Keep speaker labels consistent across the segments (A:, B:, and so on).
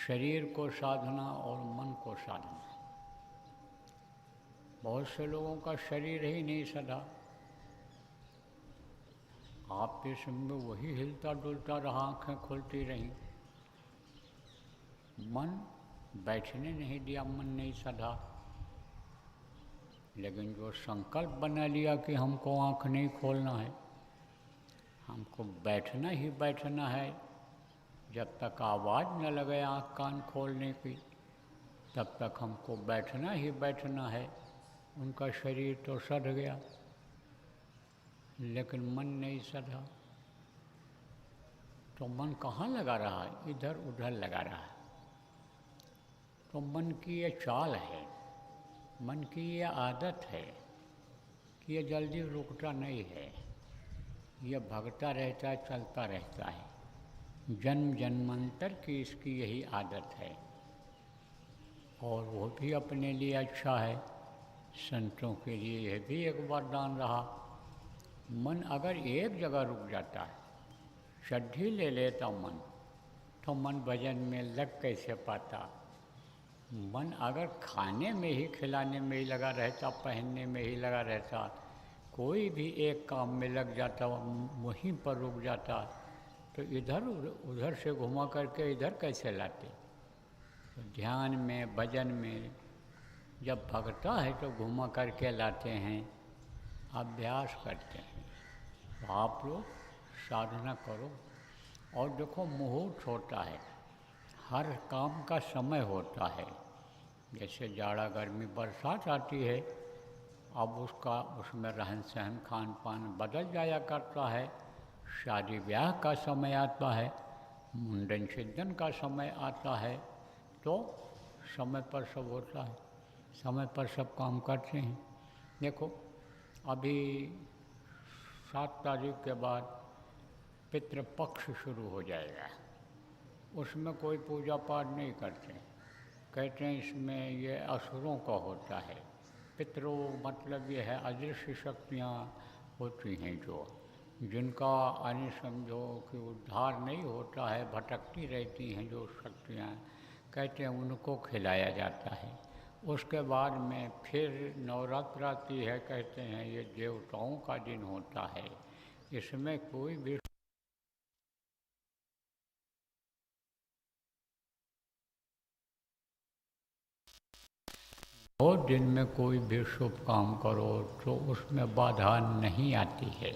A: शरीर को साधना और मन को साधना। बहुत से लोगों का शरीर ही नहीं सधा, आपके समय वही हिलता डुलता रहा, आँखें खुलती रहीं, मन बैठने नहीं दिया, मन नहीं सधा। लेकिन जो संकल्प बना लिया कि हमको आँख नहीं खोलना है, हमको बैठना ही बैठना है, जब तक आवाज़ न लगे आँख कान खोलने की तब तक हमको बैठना ही बैठना है, उनका शरीर तो सध गया लेकिन मन नहीं सधा। तो मन कहाँ लगा रहा है? इधर उधर लगा रहा है। तो मन की ये चाल है, मन की ये आदत है कि ये जल्दी रुकता नहीं है, ये भागता रहता है, चलता रहता है। जन्म जन्मांतर की इसकी यही आदत है और वो भी अपने लिए अच्छा है। संतों के लिए यह भी एक वरदान रहा। मन अगर एक जगह रुक जाता है, शड्डी ले लेता मन, तो मन भजन में लग कैसे पाता? मन अगर खाने में ही, खिलाने में ही लगा रहता, पहनने में ही लगा रहता, कोई भी एक काम में लग जाता, वहीं पर रुक जाता, तो इधर उधर से घुमा करके इधर कैसे लाते? तो ध्यान में, भजन में जब भगता है तो घुमा करके लाते हैं, अभ्यास करते हैं। तो आप लोग साधना करो। और देखो, मुहूर्त होता है, हर काम का समय होता है। जैसे जाड़ा, गर्मी, बरसात आती है, अब उसमें रहन सहन, खान पान बदल जाया करता है। शादी ब्याह का समय आता है, मुंडन छिंदन का समय आता है, तो समय पर सब होता है, समय पर सब काम करते हैं। देखो, अभी 7 तारीख के बाद पितृपक्ष शुरू हो जाएगा, उसमें कोई पूजा पाठ नहीं करते। कहते हैं इसमें ये असुरों का होता है। पितृ मतलब ये है अदृश्य शक्तियाँ होती हैं जो, जिनका अन्य समझो कि उद्धार नहीं होता है, भटकती रहती हैं जो शक्तियाँ, कहते हैं उनको खिलाया जाता है। उसके बाद में फिर नवरात्र आती है, कहते हैं ये देवताओं का दिन होता है, इसमें कोई भी और दिन में कोई भी शुभ काम करो तो उसमें बाधा नहीं आती है।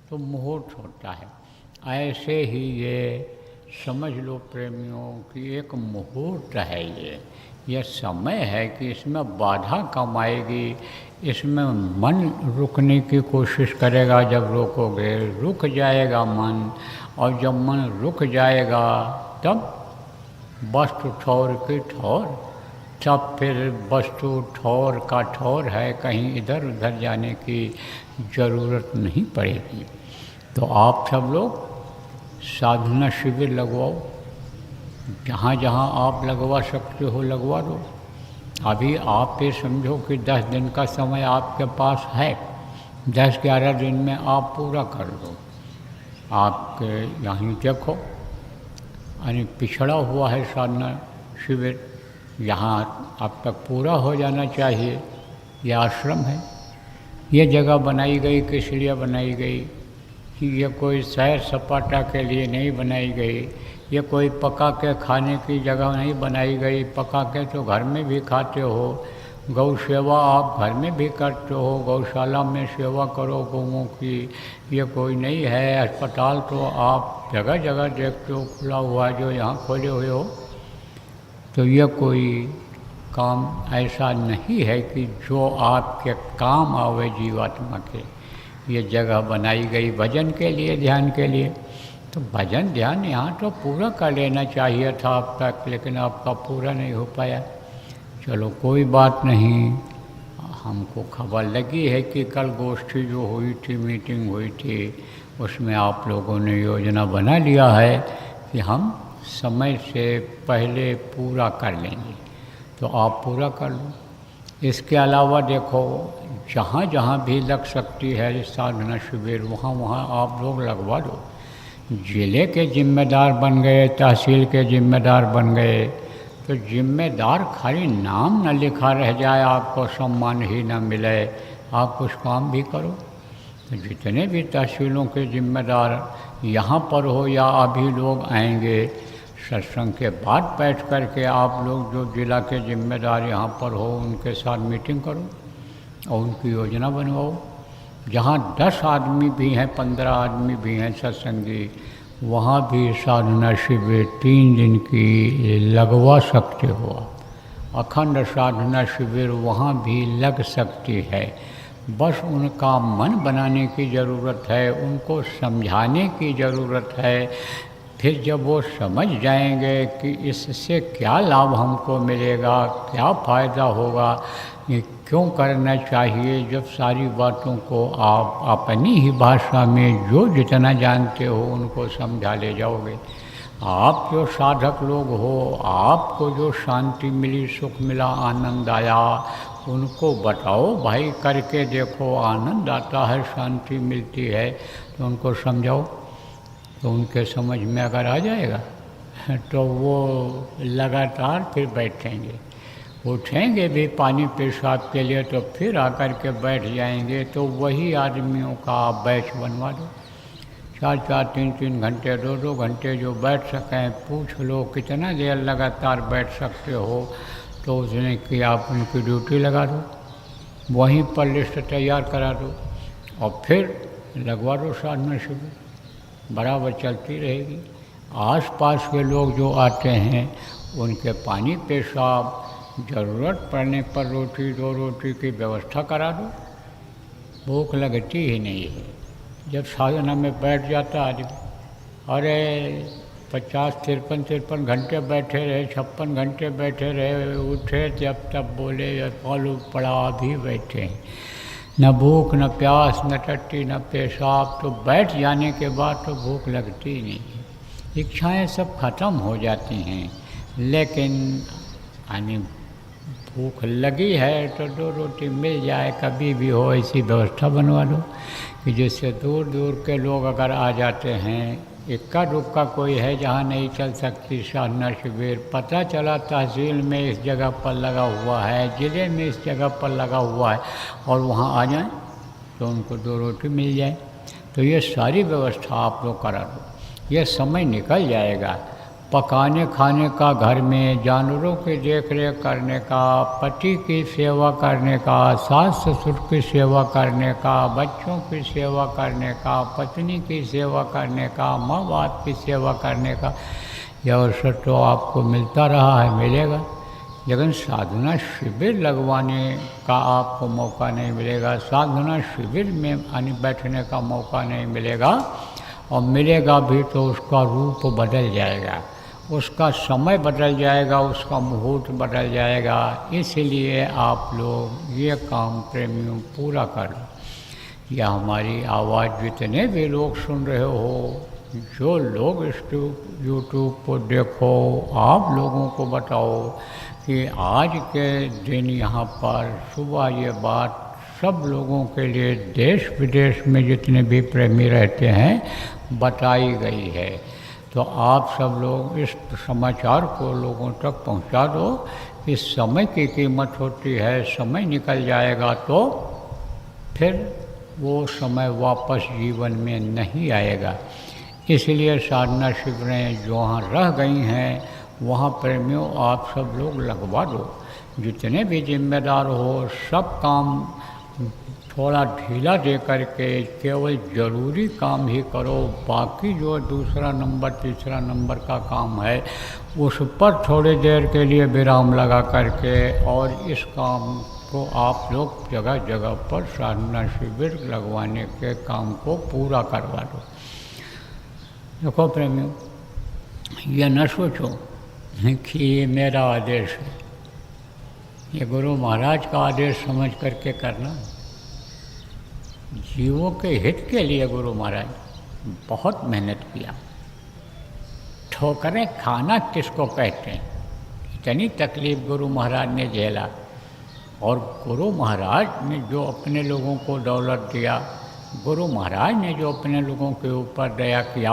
A: तो मुहूर्त होता है। ऐसे ही ये समझ लो प्रेमियों कि एक मुहूर्त है, ये समय है कि इसमें बाधा कम आएगी, इसमें मन रुकने की कोशिश करेगा। जब रोकोगे रुक जाएगा मन, और जब मन रुक जाएगा तब वस्तु ठौर की ठौर, तब फिर वस्तु ठौर का ठौर है, कहीं इधर उधर जाने की ज़रूरत नहीं पड़ेगी। तो आप सब लोग साधना शिविर लगवाओ, जहाँ जहाँ आप लगवा सकते हो लगवा दो। अभी आप ये समझो कि 10 दिन का समय आपके पास है, 10-11 दिन में आप पूरा कर दो। आपके यहीं देखो, यानी पिछड़ा हुआ है साधना शिविर, यहाँ अब तक पूरा हो जाना चाहिए। यह आश्रम है, ये जगह बनाई गई किस लिए बनाई गई? कि ये कोई सैर सपाटा के लिए नहीं बनाई गई, ये कोई पका के खाने की जगह नहीं बनाई गई। पका के तो घर में भी खाते हो, गौ सेवा आप घर में भी करते हो, गौशाला में सेवा करो गौओं की, ये कोई नहीं है। अस्पताल तो आप जगह जगह देखते हो खुला हुआ, जो यहाँ खोले हुए हो। तो ये कोई काम ऐसा नहीं है कि जो आपके काम आवे जीवात्मा के। ये जगह बनाई गई भजन के लिए, ध्यान के लिए। तो भजन ध्यान यहाँ तो पूरा कर लेना चाहिए था अब तक, लेकिन आपका पूरा नहीं हो पाया। चलो कोई बात नहीं, हमको खबर लगी है कि कल गोष्ठी जो हुई थी, मीटिंग हुई थी, उसमें आप लोगों ने योजना बना लिया है कि हम समय से पहले पूरा कर लेंगे। तो आप पूरा कर लो। इसके अलावा देखो, जहाँ जहाँ भी लग सकती है साधना शिविर, वहाँ वहाँ आप लोग लगवा दो। ज़िले के जिम्मेदार बन गए, तहसील के जिम्मेदार बन गए, तो जिम्मेदार खाली नाम न लिखा रह जाए, आपको सम्मान ही न मिले, आप कुछ काम भी करो। तो जितने भी तहसीलों के जिम्मेदार यहाँ पर हो या अभी लोग आएंगे, सत्संग के बाद बैठ कर के आप लोग जो जिला के जिम्मेदार यहाँ पर हो उनके साथ मीटिंग करो और उनकी योजना बनवाओ। जहाँ 10 आदमी भी हैं, 15 आदमी भी हैं सत्संगी, वहाँ भी साधना शिविर 3 दिन की लगवा सकते हो आप। अखंड साधना शिविर वहाँ भी लग सकती है। बस उनका मन बनाने की ज़रूरत है, उनको समझाने की ज़रूरत है। फिर जब वो समझ जाएंगे कि इससे क्या लाभ हमको मिलेगा, क्या फ़ायदा होगा, ये क्यों करना चाहिए, जब सारी बातों को आप अपनी ही भाषा में जो जितना जानते हो उनको समझा ले जाओगे। आप जो साधक लोग हो, आपको जो शांति मिली, सुख मिला, आनंद आया, उनको बताओ भाई करके देखो, आनंद आता है, शांति मिलती है, तो उनको समझाओ। तो उनके समझ में अगर आ जाएगा तो वो लगातार फिर बैठेंगे, उठेंगे भी पानी पेशाब के लिए तो फिर आकर के बैठ जाएंगे। तो वही आदमियों का आप बैच बनवा दो, 4-4, 3-3 घंटे, 2-2 घंटे जो बैठ सकें। पूछ लो कितना देर लगातार बैठ सकते हो, तो उसने कि आप उनकी ड्यूटी लगा दो, वहीं पर लिस्ट तैयार करा दो और फिर लगवा दो साधना शिविर, बराबर चलती रहेगी। आसपास के लोग जो आते हैं उनके पानी पेशाब, ज़रूरत पड़ने पर रोटी 2 रोटी की व्यवस्था करा दो। भूख लगती ही नहीं है जब साधना में बैठ जाता आदमी। अरे 50-53 घंटे बैठे रहे, 56 घंटे बैठे रहे, उठे जब तब बोले मालूम पड़ा अभी बैठे हैं, न भूख न प्यास न टट्टी न पेशाब। तो बैठ जाने के बाद तो भूख लगती ही नहीं है, इच्छाएं सब खत्म हो जाती हैं। लेकिन यानी भूख लगी है तो 2 रोटी मिल जाए, कभी भी हो ऐसी व्यवस्था बनवा लो कि जिससे दूर दूर के लोग अगर आ जाते हैं। इक्का दुक्का कोई है जहाँ नहीं चल सकती साधना शिविर, पता चला तहसील में इस जगह पर लगा हुआ है, ज़िले में इस जगह पर लगा हुआ है, और वहाँ आ जाएं तो उनको 2 रोटी मिल जाए। तो ये सारी व्यवस्था आप लोग करा दो, ये समय निकल जाएगा। पकाने खाने का घर में, जानवरों की देख रेख करने का, पति की सेवा करने का, सास ससुर की सेवा करने का, बच्चों की सेवा करने का, पत्नी की सेवा करने का, माँ बाप की सेवा करने का, यह अवसर तो आपको मिलता रहा है, मिलेगा। लेकिन साधना शिविर लगवाने का आपको मौका नहीं मिलेगा, साधना शिविर में बैठने का मौका नहीं मिलेगा, और मिलेगा भी तो उसका रूप बदल जाएगा, उसका समय बदल जाएगा, उसका मुहूर्त बदल जाएगा। इसलिए आप लोग ये काम प्रेमियों पूरा कर लो। यह हमारी आवाज़ जितने भी लोग सुन रहे हो, जो लोग इस यूट्यूब को देखो, आप लोगों को बताओ कि आज के दिन यहाँ पर सुबह ये बात सब लोगों के लिए, देश विदेश में जितने भी प्रेमी रहते हैं, बताई गई है। तो आप सब लोग इस समाचार को लोगों तक पहुंचा दो कि समय की कीमत होती है, समय निकल जाएगा तो फिर वो समय वापस जीवन में नहीं आएगा। इसलिए साधना शिविरें जो वहाँ रह गई हैं, वहाँ प्रेमियों आप सब लोग लगवा दो। जितने भी जिम्मेदार हो, सब काम थोड़ा ढीला दे करके केवल ज़रूरी काम ही करो, बाकी जो दूसरा नंबर तीसरा नंबर का काम है उस पर थोड़ी देर के लिए विराम लगा करके, और इस काम को आप लोग जगह जगह पर साधना शिविर लगवाने के काम को पूरा करवा दो। देखो प्रेमियों, यह न सोचो कि ये मेरा आदेश है, ये गुरु महाराज का आदेश समझ करके करना। जीवों के हित के लिए गुरु महाराज बहुत मेहनत किया। ठोकरें खाना किसको कहते हैं, इतनी तकलीफ गुरु महाराज ने झेला, और गुरु महाराज ने जो अपने लोगों को दौलत दिया, गुरु महाराज ने जो अपने लोगों के ऊपर दया किया,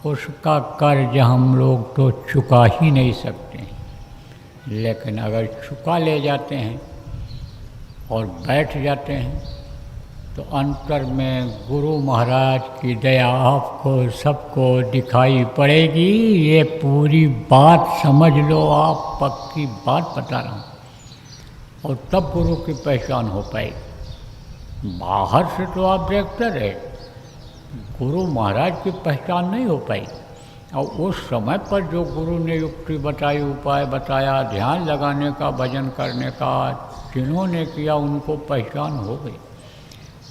A: उसका कर्ज हम लोग तो चुका ही नहीं सकते हैं, लेकिन अगर चुका ले जाते हैं और बैठ जाते हैं तो अंतर में गुरु महाराज की दया आपको सबको दिखाई पड़ेगी। ये पूरी बात समझ लो आप, पक्की बात बता रहा हूँ। और तब गुरु की पहचान हो पाएगी। बाहर से तो आप देखते रहे, गुरु महाराज की पहचान नहीं हो पाई। और उस समय पर जो गुरु ने युक्ति बताई, उपाय बताया, ध्यान लगाने का, भजन करने का, जिन्होंने किया उनको पहचान हो गई।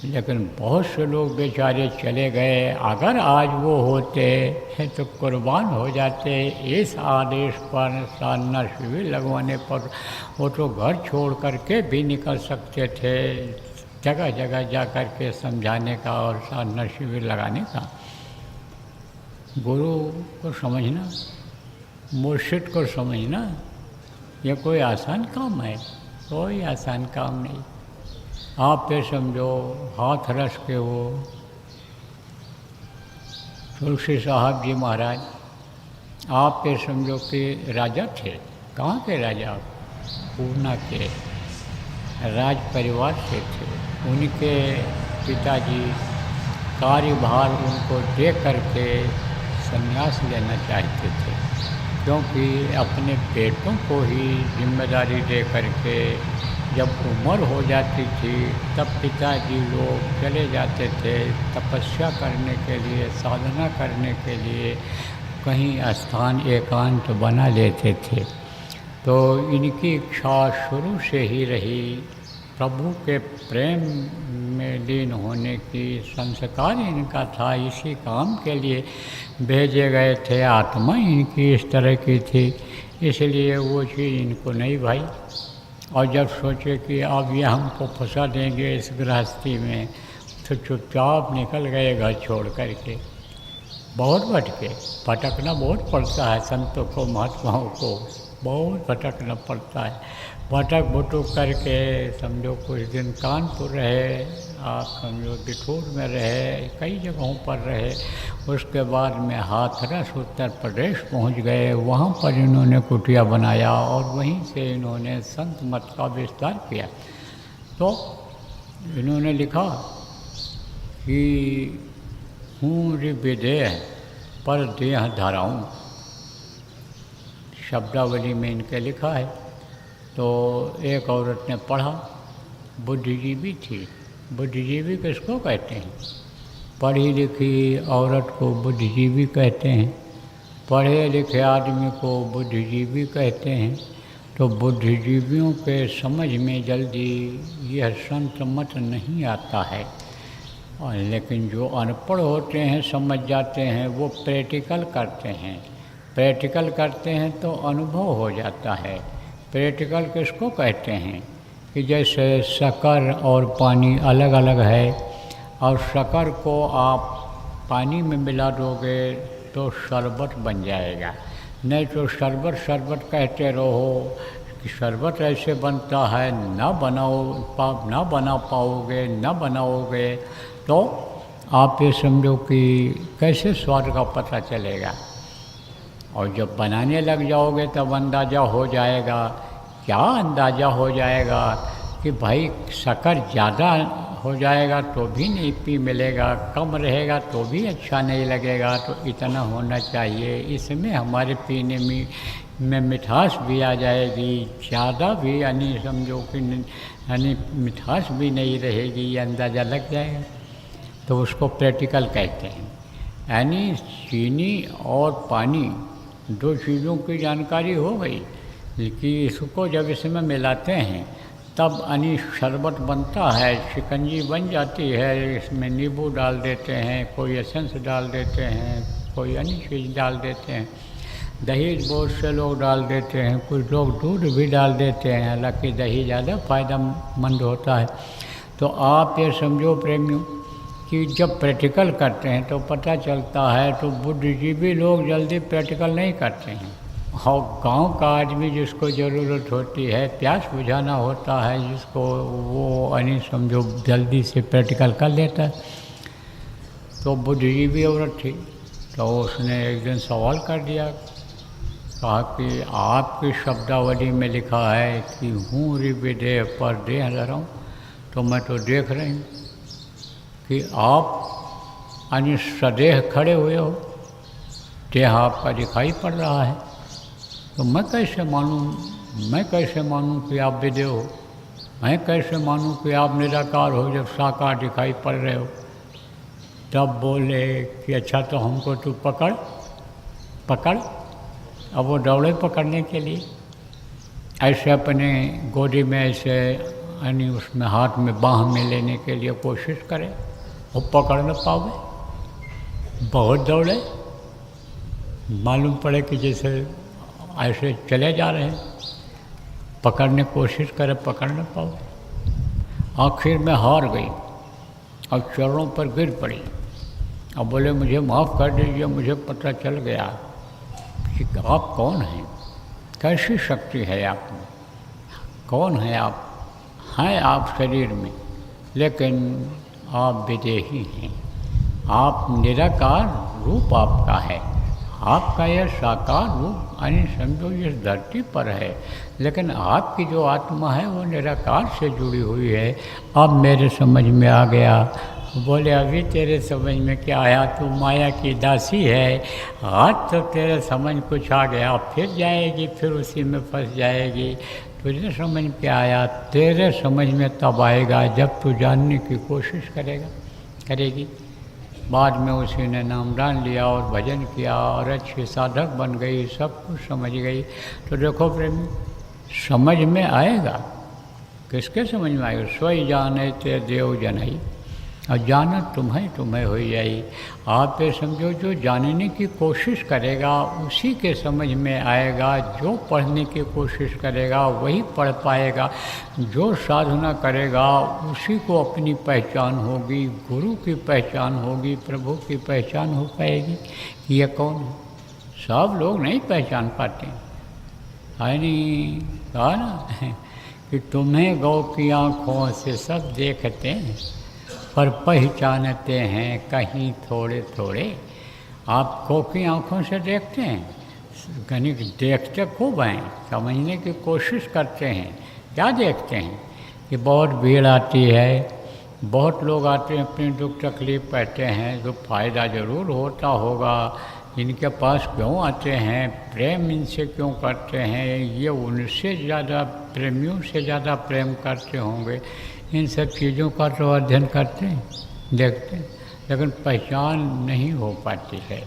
A: लेकिन बहुत से लोग बेचारे चले गए। अगर आज वो होते तो कुर्बान हो जाते इस आदेश पर, साधना शिविर लगवाने पर। वो तो घर छोड़ करके भी निकल सकते थे, जगह जगह जा कर के समझाने का और साधना शिविर लगाने का। गुरु को समझना, मुर्शिद को समझना, ये कोई आसान काम है? कोई आसान काम नहीं। आप ये समझो, हाथ रस के वो तुलसी साहब जी महाराज, आप ये समझो कि राजा थे। कहाँ के राजा? पूना के राज परिवार से थे। उनके पिताजी कार्यभार उनको दे करके संन्यास लेना चाहते थे, क्योंकि अपने बेटों को ही जिम्मेदारी दे करके जब उम्र हो जाती थी तब पिताजी लोग चले जाते थे तपस्या करने के लिए, साधना करने के लिए, कहीं स्थान एकांत बना लेते थे। तो इनकी इच्छा शुरू से ही रही प्रभु के प्रेम में लीन होने की। संस्कार इनका था, इसी काम के लिए भेजे गए थे। आत्मा इनकी इस तरह की थी, इसलिए वो चीज़ इनको नहीं भाई। और जब सोचे कि अब ये हमको फंसा देंगे इस गृहस्थी में, तो चुपचाप निकल गए घर छोड़ करके। बहुत भटके, भटकना बहुत पड़ता है संतों को, महात्माओं को बहुत भटकना पड़ता है। भटक भुटुक करके समझो कुछ दिन कानपुर रहे, आप समझो बिठूर में रहे, कई जगहों पर रहे। उसके बाद में हाथरस उत्तर प्रदेश पहुंच गए। वहाँ पर इन्होंने कुटिया बनाया और वहीं से इन्होंने संत मत का विस्तार किया। तो इन्होंने लिखा कि हूँ विदेह पर देह धराऊँ, शब्दावली में इनके लिखा है। तो एक औरत ने पढ़ा, बुद्धिजीवी थी। बुद्धिजीवी किसको कहते हैं? पढ़ी लिखी औरत को बुद्धिजीवी कहते हैं, पढ़े लिखे आदमी को बुद्धिजीवी कहते हैं। तो बुद्धिजीवियों के समझ में जल्दी यह संत मत नहीं आता है। और लेकिन जो अनपढ़ होते हैं समझ जाते हैं, वो प्रैक्टिकल करते हैं। प्रैक्टिकल करते हैं तो अनुभव हो जाता है। प्रैक्टिकल किसको कहते हैं? कि जैसे शक्कर और पानी अलग अलग है, और शक्कर को आप पानी में मिला दोगे तो शरबत बन जाएगा। नहीं तो शरबत शरबत कहते रहो कि शरबत ऐसे बनता है, ना बना पाओगे, ना बनाओगे तो आप ये समझो कि कैसे स्वाद का पता चलेगा। और जब बनाने लग जाओगे तब अंदाज़ा हो जाएगा। क्या अंदाज़ा हो जाएगा? कि भाई शक्कर ज़्यादा हो जाएगा तो भी नहीं पी मिलेगा, कम रहेगा तो भी अच्छा नहीं लगेगा, तो इतना होना चाहिए। इसमें हमारे पीने में मिठास भी आ जाएगी, ज़्यादा भी यानी समझो कि यानी मिठास भी नहीं रहेगी, ये अंदाज़ा लग जाएगा। तो उसको प्रैक्टिकल कहते हैं। यानी चीनी और पानी दो चीज़ों की जानकारी हो गई कि इसको जब इसमें मिलाते हैं तब यानी शरबत बनता है, शिकंजी बन जाती है। इसमें नींबू डाल देते हैं, कोई एसेंस डाल देते हैं, कोई अन्य चीज़ डाल देते हैं। दही बहुत से लोग डाल देते हैं, कुछ लोग दूध भी डाल देते हैं, हालांकि दही ज़्यादा फ़ायदेमंद होता है। तो आप ये समझो प्रेमियों कि जब प्रैक्टिकल करते हैं तो पता चलता है। तो बुद्धिजीवी लोग जल्दी प्रैक्टिकल नहीं करते हैं। और गांव का आदमी जिसको ज़रूरत होती है, प्यास बुझाना होता है जिसको, वो यानी समझो जल्दी से प्रैक्टिकल कर लेता है। तो बुद्धिजीवी औरत थी, तो उसने एक दिन सवाल कर दिया, कहा कि आपकी शब्दावली में लिखा है कि हूँ रिविदेह पर देह धरऊँ, तो मैं तो देख रही हूँ कि आप यानी सदेह खड़े हुए हो, देह आपका दिखाई पड़ रहा है, तो मैं कैसे मानूँ कि आप विदेह हो, मैं कैसे मानूँ कि आप निराकार हो जब साकार दिखाई पड़ रहे हो। तब बोले कि अच्छा तो हमको तू पकड़। अब वो दौड़े पकड़ने के लिए, ऐसे अपने गोदी में ऐसे यानी उसमें हाथ में बाँह में लेने के लिए कोशिश करे, वो पकड़ न पावे। बहुत दौड़े, मालूम पड़े कि जैसे ऐसे चले जा रहे हैं, पकड़ने कोशिश करे, पकड़ न पावे। आखिर में हार गई और चरणों पर गिर पड़ी और बोले मुझे माफ़ कर दीजिए, मुझे पता चल गया कि आप कौन हैं, कैसी शक्ति है आप में, कौन है आप, हैं आप शरीर में लेकिन आप विदेही हैं, आप निराकार रूप आपका है, आपका यह साकार रूप यानी समझो इस धरती पर है, लेकिन आपकी जो आत्मा है वो निराकार से जुड़ी हुई है। अब मेरे समझ में आ गया। बोले अभी तेरे समझ में क्या आया, तू माया की दासी है, आज तो तेरे समझ कुछ आ गया, फिर जाएगी, फिर उसी में फंस जाएगी। तुझे समझ में क्या आया, तेरे समझ में तब आएगा जब तू जानने की कोशिश करेगी। बाद में उसी ने नामदान लिया और भजन किया और अच्छी साधक बन गई, सब कुछ समझ गई। तो देखो प्रेमी, समझ में आएगा, किसके समझ में आएगा, सोई जाने ते देव जनई, और जानत तुम्हें हो जाई। आप ये समझो, जो जानने की कोशिश करेगा उसी के समझ में आएगा, जो पढ़ने की कोशिश करेगा वही पढ़ पाएगा, जो साधना करेगा उसी को अपनी पहचान होगी, गुरु की पहचान होगी, प्रभु की पहचान हो पाएगी कि यह कौन है। सब लोग नहीं पहचान पाते, है नहीं, कहा ना कि तुम्हें गौ की आँखों से सब देखते हैं पर पहचानते हैं कहीं थोड़े थोड़े। आप गौ की आँखों से देखते हैं, कहीं देखते खूब हैं, समझने की कोशिश करते हैं। क्या देखते हैं कि बहुत भीड़ आती है, बहुत लोग आते हैं, अपनी दुख तकलीफ़ कहते हैं, तो फ़ायदा ज़रूर होता होगा, इनके पास क्यों आते हैं, प्रेम इनसे क्यों करते हैं, ये उनसे ज़्यादा, प्रेमियों से ज़्यादा प्रेम करते होंगे। इन सब चीज़ों का तो अध्ययन करते हैं, देखते हैं, लेकिन पहचान नहीं हो पाती है।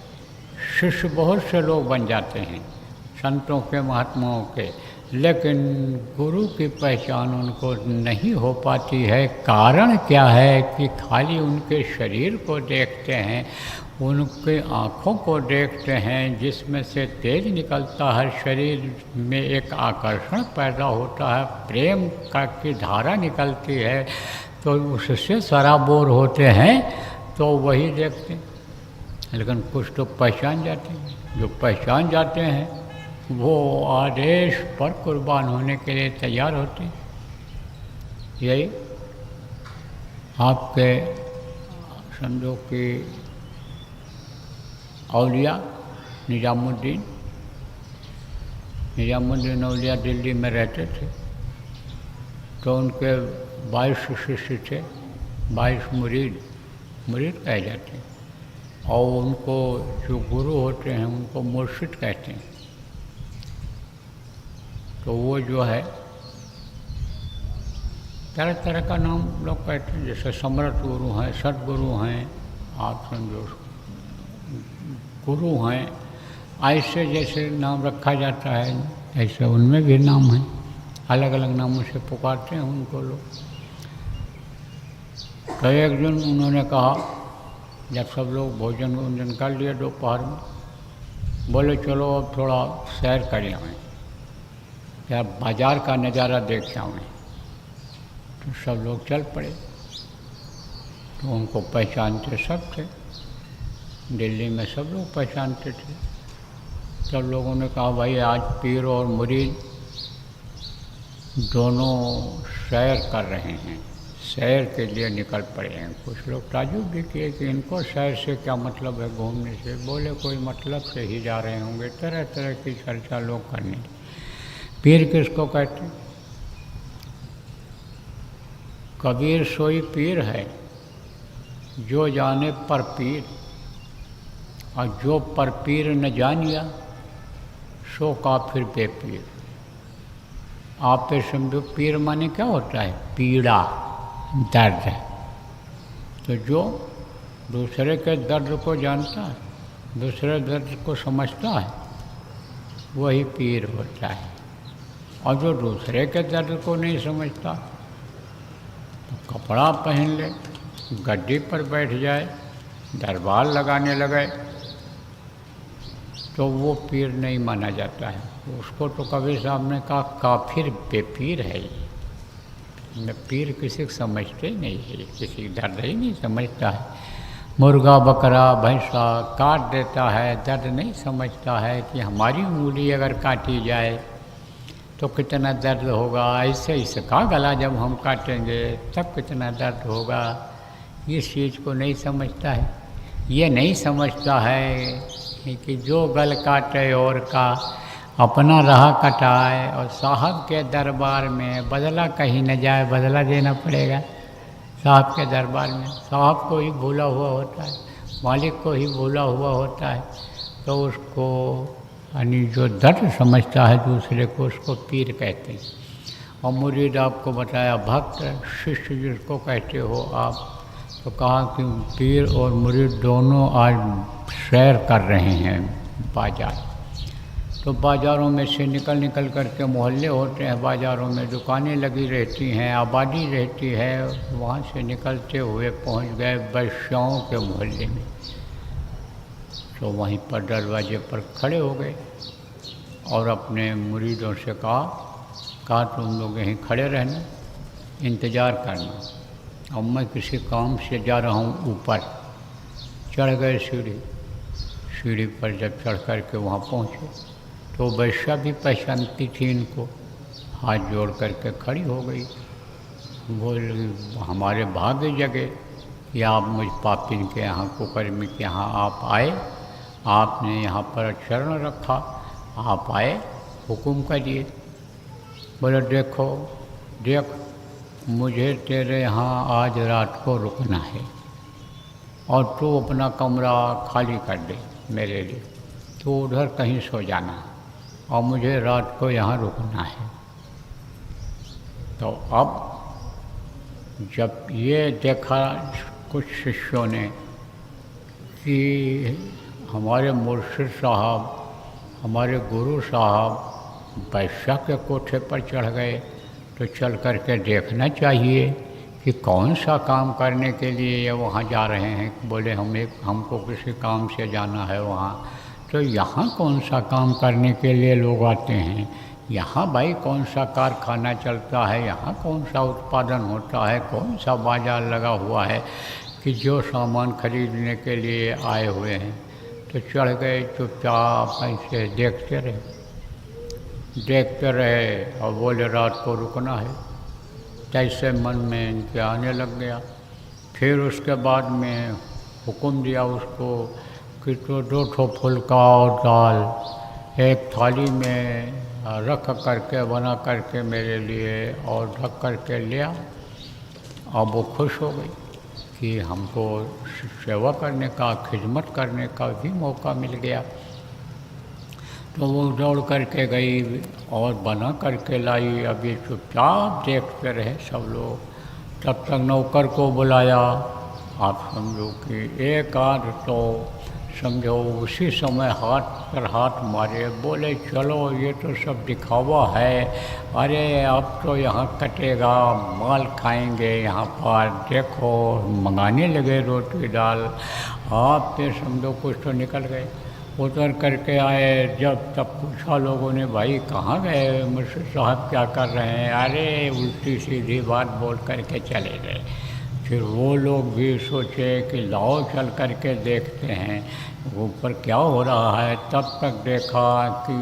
A: शिष्य बहुत से लोग बन जाते हैं संतों के, महात्माओं के, लेकिन गुरु की पहचान उनको नहीं हो पाती है। कारण क्या है कि खाली उनके शरीर को देखते हैं, उनके आँखों को देखते हैं, जिसमें से तेज निकलता है, शरीर में एक आकर्षण पैदा होता है, प्रेम का की धारा निकलती है, तो उससे सराबोर होते हैं, तो वही देखते हैं। लेकिन कुछ तो पहचान जाते हैं, जो पहचान जाते हैं वो आदेश पर कुर्बान होने के लिए तैयार होते हैं। यही आपके समझो कि औलिया निजामुद्दीन औलिया दिल्ली में रहते थे, तो उनके 22 शिष्य थे, 22 मुरीद कहे जाते हैं, और उनको जो गुरु होते हैं उनको मुर्शिद कहते हैं। तो वो जो है तरह तरह का नाम लोग कहते हैं, जैसे समर्थ गुरु हैं, सतगुरु हैं, आप समझो गुरु हैं, ऐसे जैसे नाम रखा जाता है ऐसे उनमें भी नाम हैं, अलग अलग नामों से पुकारते हैं उनको लोग। तो एक दिन उन्होंने कहा, जब सब लोग भोजन वोजन कर लिए दोपहर में, बोले चलो अब थोड़ा सैर करें, हमें या बाज़ार का नज़ारा देख आवें। तो सब लोग चल पड़े। तो उनको पहचानते सब थे, दिल्ली में सब लोग पहचानते थे। सब लोगों ने कहा भाई आज पीर और मुरीद दोनों सैर कर रहे हैं, सैर के लिए निकल पड़े हैं। कुछ लोग ताज्जुब भी किए कि इनको सैर से क्या मतलब है, घूमने से। बोले कोई मतलब से ही जा रहे होंगे। तरह तरह की चर्चा लोग करने। पीर किसको कहते हैं? कबीर सोई पीर है जो जाने पर पीर, और जो पर पीर न जानिया सो काफिर बेपीर। आप पे समझो पीर माने क्या होता है? पीड़ा, दर्द है। तो जो दूसरे के दर्द को जानता है, दूसरे दर्द को समझता है, वही पीर होता है। और जो दूसरे के दर्द को नहीं समझता, तो कपड़ा पहन ले, गद्दी पर बैठ जाए, दरबार लगाने लगे, तो वो पीर नहीं माना जाता है। उसको तो कबीर साहब ने कहा काफिर बेपीर है ये। पीर किसी को समझते ही नहीं है, किसी दर्द ही नहीं समझता है। मुर्गा बकरा भैंसा काट देता है, दर्द नहीं समझता है कि हमारी उंगली अगर काटी जाए तो कितना दर्द होगा। ऐसे इसका गला जब हम काटेंगे तब कितना दर्द होगा। इस चीज़ को नहीं समझता है। ये नहीं समझता है कि जो गल काटे और का अपना राह कटाए, और साहब के दरबार में बदला कहीं न जाए, बदला देना पड़ेगा साहब के दरबार में। साहब को ही भूला हुआ होता है, मालिक को ही भूला हुआ होता है। तो उसको यानी जो दर्द समझता है दूसरे को, उसको पीर कहते हैं। और मुरीद आपको बताया भक्त, शिष्य जिसको कहते हो आप। तो कहा कि पीर और मुरीद दोनों आज सैर कर रहे हैं बाजार। तो बाज़ारों में से निकल निकल करके मोहल्ले होते हैं, बाज़ारों में दुकानें लगी रहती हैं, आबादी रहती है। वहाँ से निकलते हुए पहुँच गए वैश्याओं के मोहल्ले में। तो वहीं पर दरवाजे पर खड़े हो गए और अपने मुरीदों से कहा तुम लोग यहीं खड़े रहना, इंतज़ार करना, और मैं किसी काम से जा रहा हूँ ऊपर। चढ़ गए सीढ़ी पर। जब चढ़ कर के वहाँ पहुँचे तो वैश्या भी पहचानती थी इनको, हाथ जोड़ करके खड़ी हो गई। बोल हमारे भाग्य जगे कि आप मुझ पापिन के यहाँ, कुकर्मी के यहाँ आप आए, आपने यहाँ पर चरण रखा, आप आए, हुक्म करिए। बोले देखो देख, मुझे तेरे यहाँ आज रात को रुकना है और तू अपना कमरा खाली कर दे मेरे लिए। तो उधर कहीं सो जाना और मुझे रात को यहाँ रुकना है। तो अब जब ये देखा कुछ शिष्यों ने कि हमारे मुर्शिद साहब, हमारे गुरु साहब वैश्या के कोठे पर चढ़ गए, तो चल कर के देखना चाहिए कि कौन सा काम करने के लिए ये वहाँ जा रहे हैं। बोले हमको किसी काम से जाना है वहाँ। तो यहाँ कौन सा काम करने के लिए लोग आते हैं? यहाँ भाई कौन सा कारखाना चलता है, यहाँ कौन सा उत्पादन होता है, कौन सा बाज़ार लगा हुआ है कि जो सामान खरीदने के लिए आए हुए हैं। तो चढ़ गए, चुपचाप ऐसे देखते रहे और बोले रात को रुकना है। तैसे मन में इनके आने लग गया। फिर उसके बाद में हुक्म दिया उसको कि तो 2 फुल्का और दाल एक थाली में रख करके बना करके मेरे लिए और ढक करके लिया। अब वो खुश हो गई कि हमको सेवा करने का, खिदमत करने का भी मौका मिल गया। तो वो दौड़ करके गई और बना करके लाई। अब ये चुपचाप देखते रहे सब लोग। तब तक नौकर को बुलाया। आप समझो कि एक आध तो समझो उसी समय हाथ पर हाथ मारे, बोले चलो ये तो सब दिखावा है, अरे अब तो यहाँ कटेगा, माल खाएंगे यहाँ पर, देखो मंगाने लगे रोटी दाल। आप पे समझो कुछ तो निकल गए। उतर करके आए, जब तब पूछा लोगों ने भाई कहाँ गए मुर्शिद साहब, क्या कर रहे हैं? अरे उल्टी सीधी बात बोल करके चले गए। फिर वो लोग भी सोचे कि लाओ चल करके देखते हैं ऊपर क्या हो रहा है। तब तक देखा कि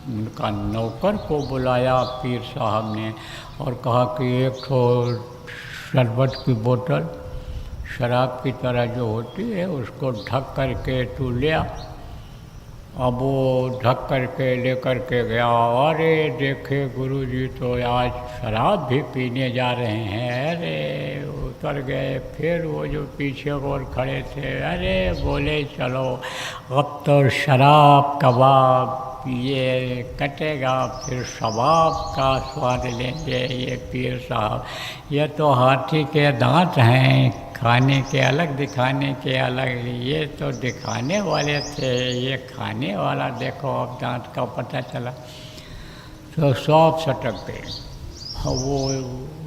A: उनका नौकर को बुलाया पीर साहब ने और कहा कि एक तो शरबत की बोतल शराब की तरह जो होती है उसको ढक करके तू लिया। अब वो ढक करके लेकर के गया, अरे देखे गुरुजी तो आज शराब भी पीने जा रहे हैं। अरे उतर गए। फिर वो जो पीछे और खड़े थे, अरे बोले चलो अब तो शराब कबाब ये कटेगा, फिर शबाब का स्वाद लेंगे। ये पीर साहब, ये तो हाथी के दांत हैं, खाने के अलग दिखाने के अलग। ये तो दिखाने वाले थे, ये खाने वाला देखो अब दांत का पता चला। तो सब सटक गए। वो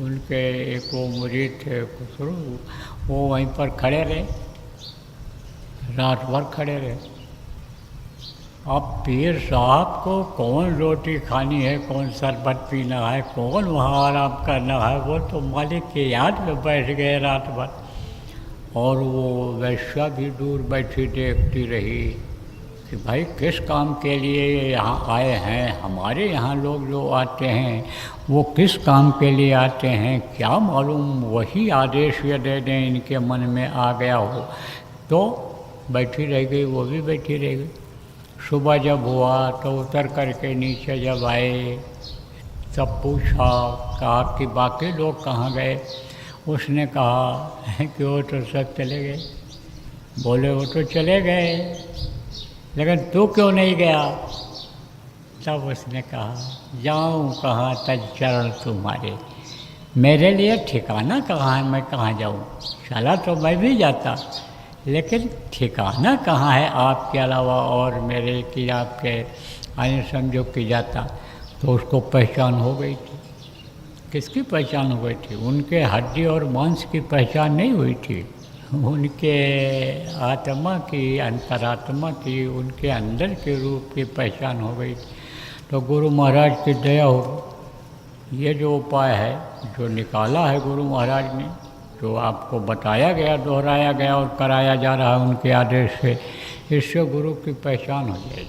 A: उनके एक वो मुरीद थे खुसरू, वो वहीं पर खड़े रहे, रात भर खड़े रहे। अब पीर साहब को कौन रोटी खानी है, कौन शरबत पीना है, कौन वहाँ आराम करना है, वो तो मालिक की याद में बैठ गए रात भर। और वो वैश्या भी दूर बैठी देखती रही कि भाई किस काम के लिए यहाँ आए हैं। हमारे यहाँ लोग जो आते हैं वो किस काम के लिए आते हैं, क्या मालूम वही आदेश ये दे दें इनके मन में आ गया हो। तो बैठी रह गई, वो भी बैठी रह गई। सुबह जब हुआ तो उतर करके नीचे जब आए, तब पूछा, कहा कि बाकी लोग कहाँ गए। उसने कहा कि वो तो सब चले गए। बोले वो तो चले गए, लेकिन तू क्यों नहीं गया। तब उसने कहा, जाऊँ कहाँ तज चरण तुम्हारे, मेरे लिए ठिकाना कहाँ है, मैं कहाँ जाऊँ। चला तो मैं भी जाता, लेकिन ठिकाना कहाँ है आपके अलावा और मेरे की आपके आने समझो कि जाता। तो उसको पहचान हो गई थी। किसकी पहचान हो गई थी? उनके हड्डी और मांस की पहचान नहीं हुई थी, उनके आत्मा की, अंतरात्मा की, उनके अंदर के रूप की पहचान हो गई थी। तो गुरु महाराज की दया हो, ये जो उपाय है जो निकाला है गुरु महाराज ने, जो आपको बताया गया, दोहराया गया और कराया जा रहा है उनके आदेश से, इससे गुरु की पहचान हो जाएगी,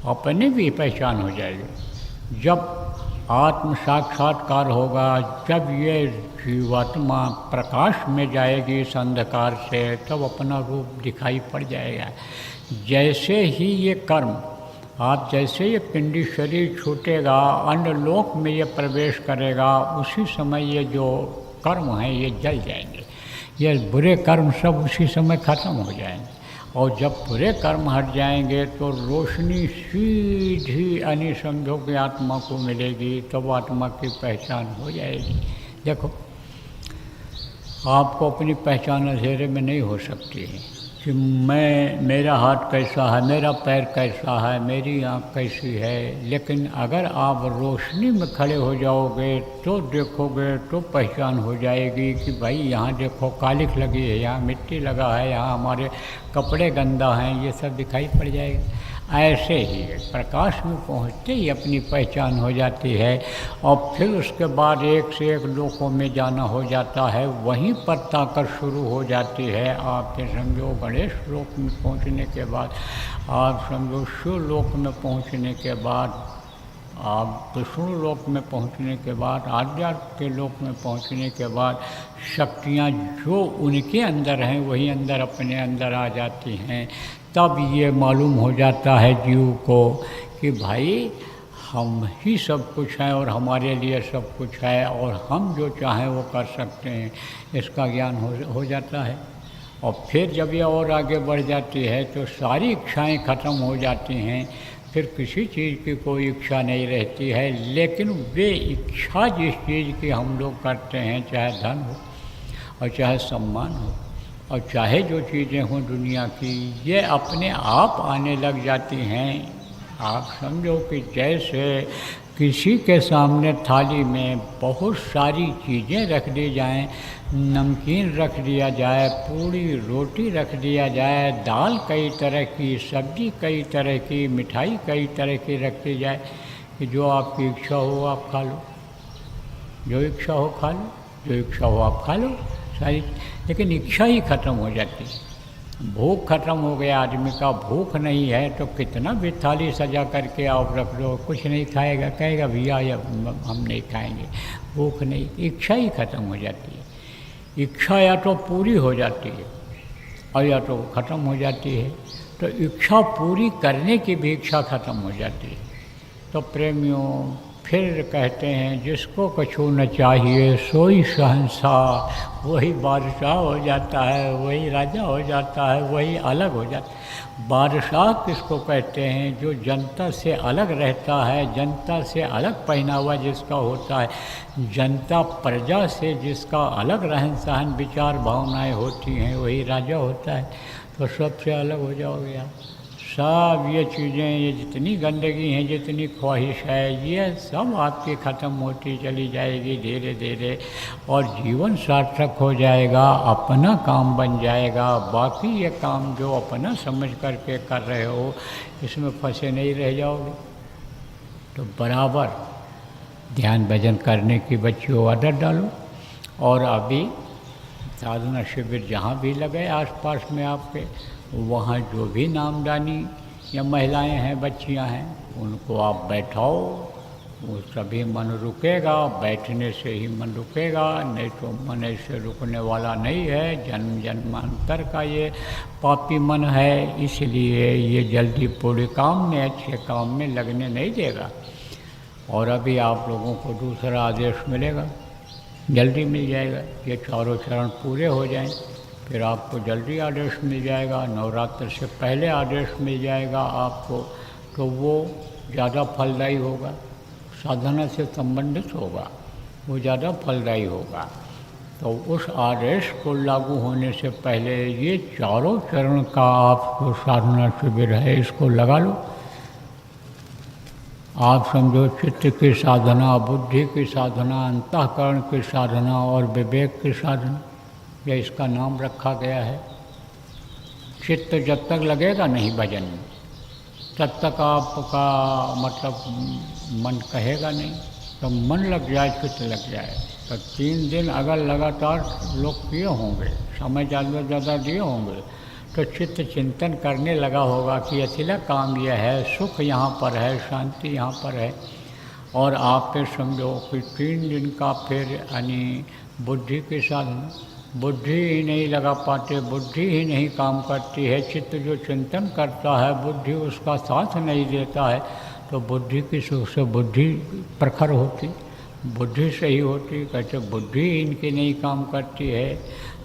A: अपनी भी पहचान हो जाएगी। जब आत्म साक्षात्कार होगा, जब ये जीवात्मा प्रकाश में जाएगी इस अंधकार से, तब अपना रूप दिखाई पड़ जाएगा। जैसे ही ये कर्म, आप जैसे ये पिंडी शरीर छूटेगा, अन्य लोक में ये प्रवेश करेगा, उसी समय ये जो कर्म हैं ये जल जाएंगे। ये बुरे कर्म सब उसी समय खत्म हो जाएंगे। और जब बुरे कर्म हट जाएंगे तो रोशनी सीधी यानी समझो कि आत्मा को मिलेगी, तब आत्मा की पहचान हो जाएगी। देखो, आपको अपनी पहचान अंधेरे में नहीं हो सकती है कि मेरा हाथ कैसा है, मेरा पैर कैसा है, मेरी आँख कैसी है। लेकिन अगर आप रोशनी में खड़े हो जाओगे तो देखोगे, तो पहचान हो जाएगी कि भाई यहाँ देखो कालिख लगी है, यहाँ मिट्टी लगा है, यहाँ हमारे कपड़े गंदा हैं, ये सब दिखाई पड़ जाएगा। ऐसे ही प्रकाश में पहुँचते ही अपनी पहचान हो जाती है। और फिर उसके बाद एक से एक लोकों में जाना हो जाता है, वहीं पर ताकत शुरू हो जाती है। आप समझो गणेश लोक में पहुँचने के बाद, आप समझो शिव लोक में पहुँचने के बाद, आप विष्णु लोक में पहुँचने के बाद, आध्यात्म के लोक में पहुँचने के बाद, शक्तियाँ जो उनके अंदर हैं वही अंदर अपने अंदर आ जाती हैं। तब ये मालूम हो जाता है जीव को कि भाई हम ही सब कुछ हैं और हमारे लिए सब कुछ है और हम जो चाहें वो कर सकते हैं, इसका ज्ञान हो जाता है। और फिर जब ये और आगे बढ़ जाती है तो सारी इच्छाएं ख़त्म हो जाती हैं, फिर किसी चीज़ की कोई इच्छा नहीं रहती है। लेकिन वे इच्छा जिस चीज़ की हम लोग करते हैं, चाहे धन हो और चाहे सम्मान हो और चाहे जो चीज़ें हों दुनिया की, ये अपने आप आने लग जाती हैं। आप समझो कि जैसे किसी के सामने थाली में बहुत सारी चीज़ें रख दी जाएं, नमकीन रख दिया जाए, पूड़ी रोटी रख दिया जाए, दाल कई तरह की, सब्ज़ी कई तरह की, मिठाई कई तरह की रख दी जाए कि जो आपकी इच्छा हो आप खा लो, जो इच्छा हो खा लो, जो इच्छा हो आप खा लो सारी। लेकिन इच्छा ही ख़त्म हो जाती है, भूख खत्म हो गया आदमी का। भूख नहीं है तो कितना भी थाली सजा करके आप रख लो, कुछ नहीं खाएगा, कहेगा भैया या हम नहीं खाएंगे। भूख नहीं, इच्छा ही ख़त्म हो जाती है। इच्छा या तो पूरी हो जाती है और या तो ख़त्म हो जाती है। तो इच्छा पूरी करने की भी इच्छा ख़त्म हो जाती है। तो प्रेमियों फिर कहते हैं, जिसको कछु न चाहिए सोई शहंशाह, वही बादशाह हो जाता है, वही राजा हो जाता है, वही अलग हो जाता है। बादशाह किसको कहते हैं? जो जनता से अलग रहता है, जनता से अलग पहनावा जिसका होता है, जनता प्रजा से जिसका अलग रहन सहन विचार भावनाएं होती हैं, वही राजा होता है। तो सबसे अलग हो जाओगे आप। सब ये चीज़ें, ये जितनी गंदगी हैं, जितनी ख्वाहिश है, ये सब आपकी ख़त्म होती चली जाएगी धीरे धीरे, और जीवन सार्थक हो जाएगा, अपना काम बन जाएगा। बाकी ये काम जो अपना समझ करके कर रहे हो, इसमें फंसे नहीं रह जाओगे। तो बराबर ध्यान भजन करने की बच्चियों आदत डालो। और अभी साधना शिविर जहाँ भी लगे आसपास में आपके, वहाँ जो भी नामदानी या महिलाएं हैं, बच्चियां हैं, उनको आप बैठाओ। वो सभी मन रुकेगा, बैठने से ही मन रुकेगा, नहीं तो मन ऐसे रुकने वाला नहीं है। जन्म जन्मांतर का ये पापी मन है, इसलिए ये जल्दी पूरे काम में, अच्छे काम में लगने नहीं देगा। और अभी आप लोगों को दूसरा आदेश मिलेगा, जल्दी मिल जाएगा। ये चारों चरण पूरे हो जाएं, फिर आपको जल्दी आदेश मिल जाएगा। नवरात्र से पहले आदेश मिल जाएगा आपको, तो वो ज़्यादा फलदायी होगा, साधना से संबंधित होगा, वो ज़्यादा फलदायी होगा। तो उस आदेश को लागू होने से पहले ये चारों चरण का आपको साधना शिविर है, इसको लगा लो। आप समझो, चित्त की साधना, बुद्धि की साधना, अंतःकरण की साधना और विवेक की साधना, यह इसका नाम रखा गया है। चित्त जब तक लगेगा नहीं भजन में, तब तक आपका मतलब मन कहेगा नहीं। तो मन लग जाए, चित्त लग जाए, तो 3 दिन अगर लगातार लोग किए होंगे, समय ज़्यादा दिए होंगे, तो चित्त चिंतन करने लगा होगा कि अकेला काम यह है, सुख यहाँ पर है, शांति यहाँ पर है। और आप फिर समझो कि 3 दिन का फिर यानी बुद्धि के साधना, बुद्धि ही नहीं लगा पाते, बुद्धि ही नहीं काम करती है। चित्त जो चिंतन करता है, बुद्धि उसका साथ नहीं देता है, तो बुद्धि की सुख से बुद्धि प्रखर होती, बुद्धि सही होती। कहते बुद्धि इनकी नहीं काम करती है,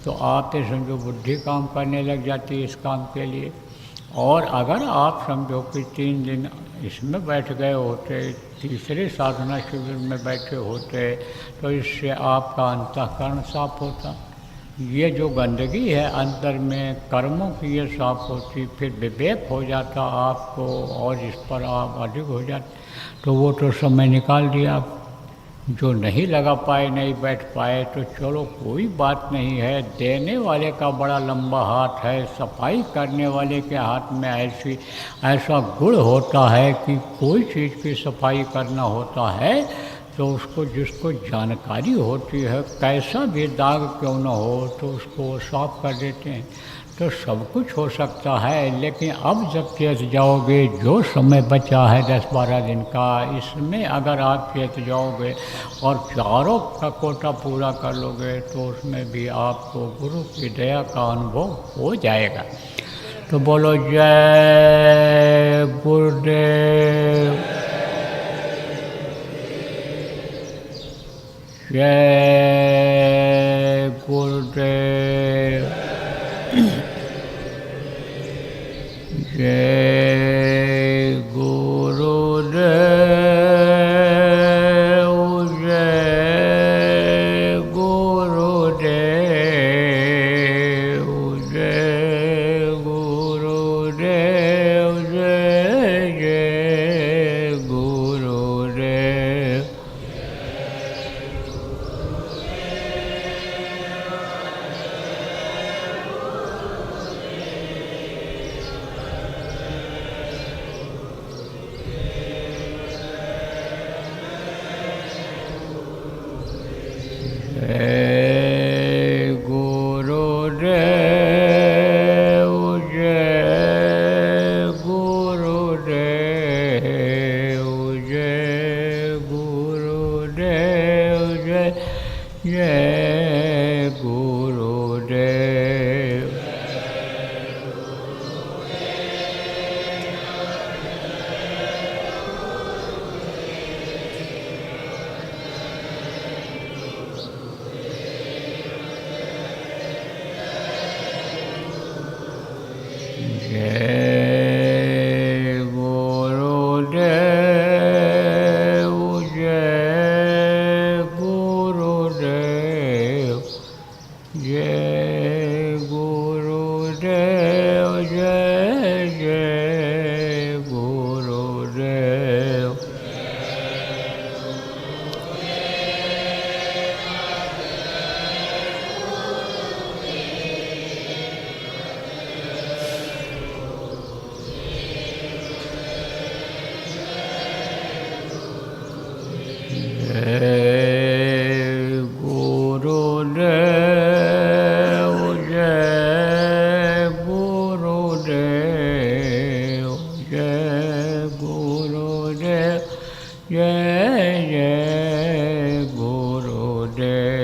A: तो आप ये समझो बुद्धि काम करने लग जाती है इस काम के लिए। और अगर आप समझो कि 3 दिन इसमें बैठ गए होते, तीसरे साधना शिविर में बैठे होते, तो इससे आपका अंतःकरण साफ होता, ये जो गंदगी है अंदर में कर्मों की ये साफ होती, फिर विवेक हो जाता आपको, और इस पर आप अधिक हो जाते। तो वो तो समय निकाल दिया आप। जो नहीं लगा पाए, नहीं बैठ पाए, तो चलो कोई बात नहीं है। देने वाले का बड़ा लंबा हाथ है, सफाई करने वाले के हाथ में ऐसा गुण होता है कि कोई चीज़ की सफाई करना होता है तो उसको, जिसको जानकारी होती है, कैसा भी दाग क्यों न हो, तो उसको साफ कर देते हैं। तो सब कुछ हो सकता है, लेकिन अब जब चेत जाओगे, जो समय बचा है 10-12 दिन का, इसमें अगर आप चेत जाओगे और चारों का कोटा पूरा कर लोगे, तो उसमें भी आपको गुरु की दया का अनुभव हो जाएगा। तो बोलो जय गुरुदेव, जय गुरुदेव, जय गुरुदेव, जय गुरुदेव, जय गुरुदेव, जय जय गुरुदेव। जय गुरुदेव, जय गुरुदेव, जय गुरुदेव, जय जय गुरु। जय गुरुदेव, जय गुरुदेव, जय गुरुदेव, जय जय गुरुदेव।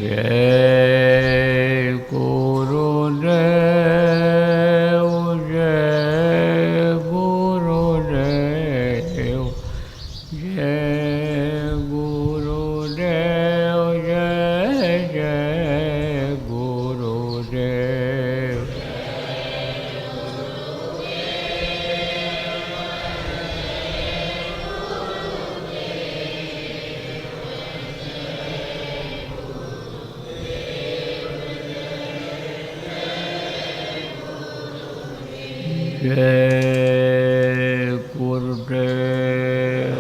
A: जय गुरुदेव, जय गुरुदेव, जय गुरुदेव, जय जय गुरुदेव। जय गुरुदेव।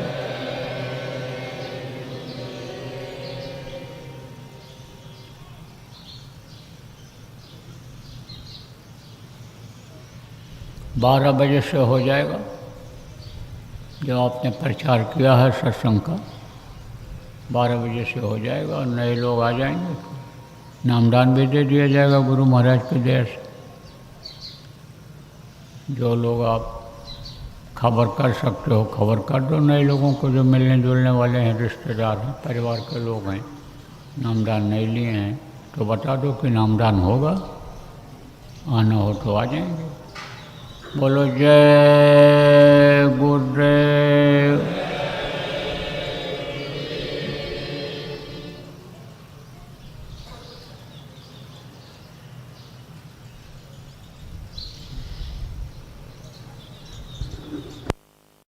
A: बारह बजे से हो जाएगा, जब आपने प्रचार किया है सत्संग का, 12 बजे से हो जाएगा और नए लोग आ जाएंगे। नामदान भी दे दिया जाएगा गुरु महाराज के दया से। जो लोग आप खबर कर सकते हो खबर कर दो नए लोगों को, जो मिलने जुलने वाले हैं, रिश्तेदार हैं, परिवार के लोग हैं, नामदान नहीं लिए हैं तो बता दो कि नामदान होगा, आना हो तो आ जाएंगे। बोलो जय